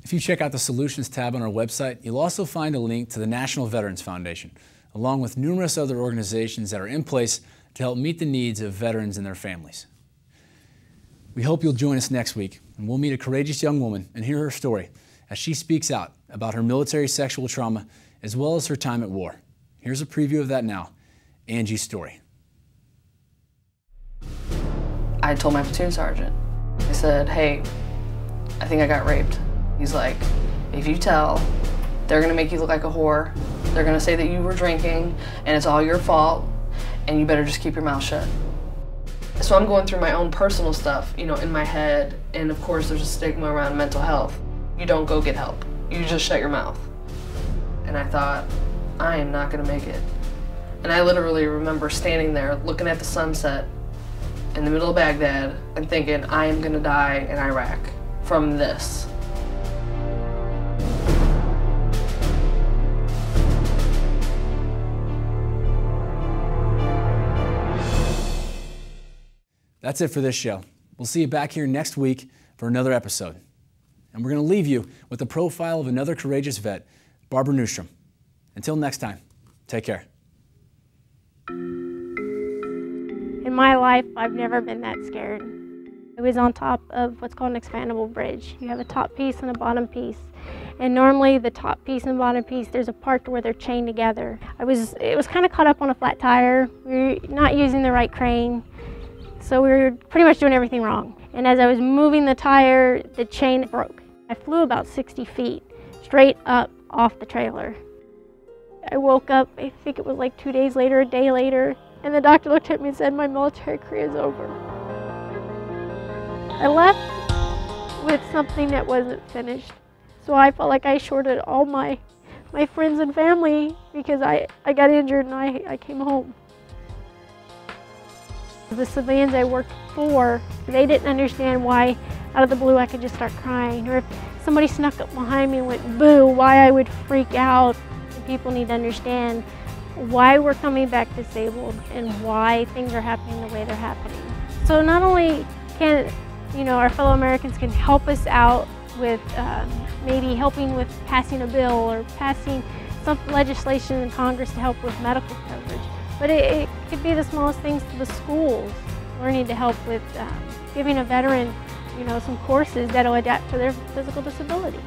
If you check out the Solutions tab on our website, you'll also find a link to the National Veterans Foundation, along with numerous other organizations that are in place to help meet the needs of veterans and their families. We hope you'll join us next week, and we'll meet a courageous young woman and hear her story as she speaks out about her military sexual trauma as well as her time at war. Here's a preview of that now, Angie's story. I told my platoon sergeant, I said, hey, I think I got raped. He's like, if you tell, they're gonna make you look like a whore. They're gonna say that you were drinking and it's all your fault and you better just keep your mouth shut. So I'm going through my own personal stuff, you know, in my head, and of course there's a stigma around mental health. You don't go get help. You just shut your mouth. And I thought, I am not gonna make it. And I literally remember standing there looking at the sunset in the middle of Baghdad and thinking, I am gonna die in Iraq from this. That's it for this show. We'll see you back here next week for another episode. And we're going to leave you with the profile of another courageous vet, Barbara Newstrom. Until next time, take care. In my life, I've never been that scared. I was on top of what's called an expandable bridge. You have a top piece and a bottom piece. And normally the top piece and bottom piece, there's a part where they're chained together. It was kind of caught up on a flat tire. We were not using the right crane. So we were pretty much doing everything wrong. And as I was moving the tire, the chain broke. I flew about 60 feet straight up off the trailer. I woke up, I think it was like 2 days later, a day later, and the doctor looked at me and said, my military career is over. I left with something that wasn't finished. So I felt like I shorted all my friends and family because I got injured and I came home. The civilians I worked for, they didn't understand why out of the blue I could just start crying, or if somebody snuck up behind me and went boo, why I would freak out. People need to understand why we're coming back disabled and why things are happening the way they're happening. So not only can, our fellow Americans can help us out with maybe helping with passing a bill or passing some legislation in Congress to help with medical coverage, but it could be the smallest things to the schools, learning to help with giving a veteran, some courses that will adapt to their physical disability.